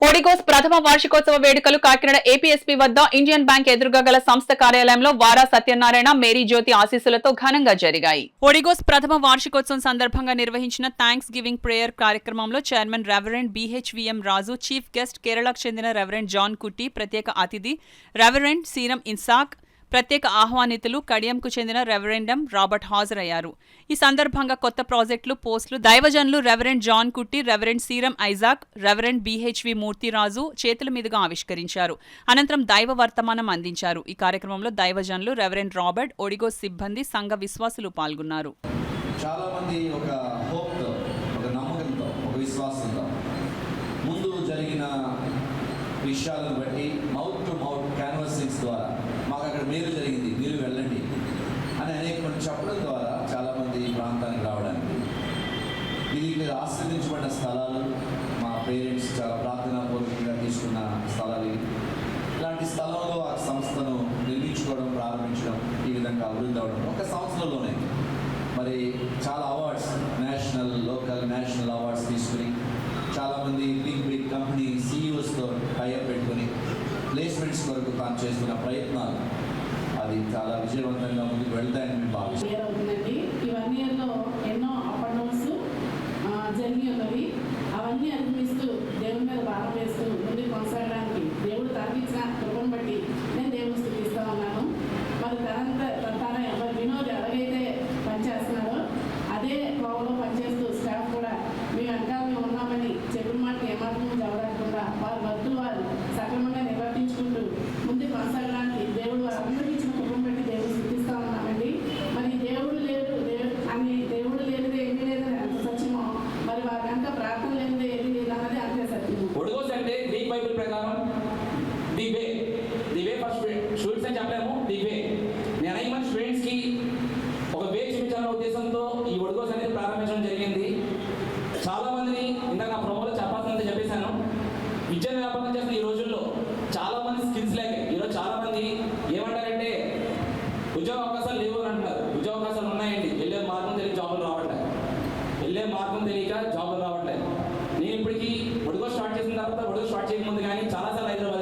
ఒడిగోస్ ప్రథమ వార్షికోత్సవ వేడుకలు కాకినాడ ఏపీఎస్పీ వద్ద ఇండియన్ బ్యాంక్ ఎదురుగా గల సంస్థ కార్యాలయంలో వారా సత్యనారాయణ మేరీ జ్యోతి ఆశీస్సులతో ఘనంగా జరిగాయి. ఒడిగోస్ ప్రథమ వార్షికోత్సవం సందర్భంగా నిర్వహించిన థ్యాంక్స్ గివింగ్ ప్రేయర్ కార్యక్రమంలో చైర్మన్ రెవరెండ్ BHVM రాజు, చీఫ్ గెస్ట్ కేరళకు చెందిన రెవరెండ్ జాన్ కుట్టి, ప్రత్యేక అతిథి రెవరెండ్ సీరం ఇన్సాక్, ప్రత్యేక ఆహ్వానితులు కడియంకు చెందిన రెవరెండం రాబర్ట్ హాజరయ్యారు. ఈ సందర్భంగా కొత్త ప్రాజెక్టులు, పోస్టులు దైవజనులు రెవరెండ్ జాన్ కుట్టి, reverend serum Isaac, reverend BHV Murthyraju చేతుల మీదుగా ఆవిష్కరించారు. అనంతరం దైవ వర్తమానం అందించారు. ఈ కార్యక్రమంలో దైవజనులు రెవరెండ్ రాబర్ట్, ఒడిగోస్ సిబ్బంది, సంఘ విశ్వాసులు పాల్గొన్నారు. చాలా మంది ఒక హోప్తో, ఒక నమ్మకంతో, ఒక విశ్వాసంతో ముందు జరిగిన విషయాలను బట్టి మౌత్ టు మౌత్ క్యాన్వాసింగ్స్ ద్వారా మాకు అక్కడ మేలు జరిగింది, మీరు వెళ్ళండి అని అనేక మంది చెప్పడం ద్వారా చాలామంది ఈ ప్రాంతానికి రావడానికి, ఇది ఆశ్రదించబడిన స్థలాలు, మా పేరెంట్స్ చాలా ప్రార్థనాపూర్వకంగా తీసుకున్న స్థలాలు. ఇలాంటి స్థలంలో ఆ సంస్థను నిర్మించుకోవడం, ప్రారంభించడం, ఈ విధంగా అభివృద్ధి అవ్వడం ఒక సంవత్సరంలోనే మరి చాలా awards, national, local, national awards తీసుకుని చాలామంది బిగ్ కంపెనీ CEOస్తో టైఅప్ పెట్టుకుని ప్లేస్మెంట్స్ కొరకు తాను చేస్తున్న ప్రయత్నాలు అది చాలా విజయవంతంగా ముందుకు వెళ్తాయని మేము భావిస్తున్నాం. ఇవన్నీ ఎన్నో అపార్ట్మెంట్స్ జరిగి ఉన్నవి. అవన్నీ అనిపిస్తూ దేవుని మీద భారం వేస్తూ ముందుకు కొనసాగడానికి దేవుడు తరలించిన కృపను బట్టి నేను దేవుని స్థుతిస్తూ ఉన్నాను. మరి తన ఎవరు వినోద్ ఎలాగైతే పనిచేస్తున్నారో అదే కోవలో పనిచేస్తూ స్టాఫ్ కూడా మీ వెనకాల మేము ఉన్నామని చెప్పిన మాటకి ఏమాత్రం జవరాకుండా వారి వద్దు వారు సక్రమంగా నిర్వర్తించుకుంటూ ముందుకు కొనసాగడానికి దేవుడు అందరికీ ఇచ్చిన కృపను బట్టి దేవుడు స్థుతిస్తూ ఉన్నామండి. మరి దేవుడు లేడు అని దేవుడు లేనిదే ఏమీ లేదని ఎంత సత్యమో మరి వారి కనుక ప్రార్థన లేనిదే ఏది లేదన్నది అంతే సత్యము. ఒడిగోస్ అంటే గ్రీక్ బైబిల్ ప్రకారం ది వే ఫర్ స్టూడెంట్స్ అని చెప్పలేము, ది వే. నేను అనేక మంది స్టూడెంట్స్కి ఒక వే చూపించాలనే ఉద్దేశంతో ఈ ఒడిగోస్ అనేది ప్రారంభించడం జరిగింది. చాలామందిని ఇందాక నా ప్రోమోలో చెప్పాల్సిందే చెప్పేశాను. విద్యను వ్యాపారం చేస్తున్న ఈ రోజుల్లో చాలామంది స్కిల్స్ లేక ఈరోజు చాలామంది ఏమంటారంటే ఉద్యోగ అవకాశాలు లేవు అని అంటున్నారు. ఉద్యోగ అవకాశాలు ఉన్నాయండి, వెళ్ళే మార్గం తెలియక జాబులు రావట్లేదు. నేను ఇప్పటికీ ఒడిగో స్టార్ట్ చేసిన తర్వాత ఒడిగో స్టార్ట్ చేయకముందు కానీ చాలాసార్లు హైదరాబాద్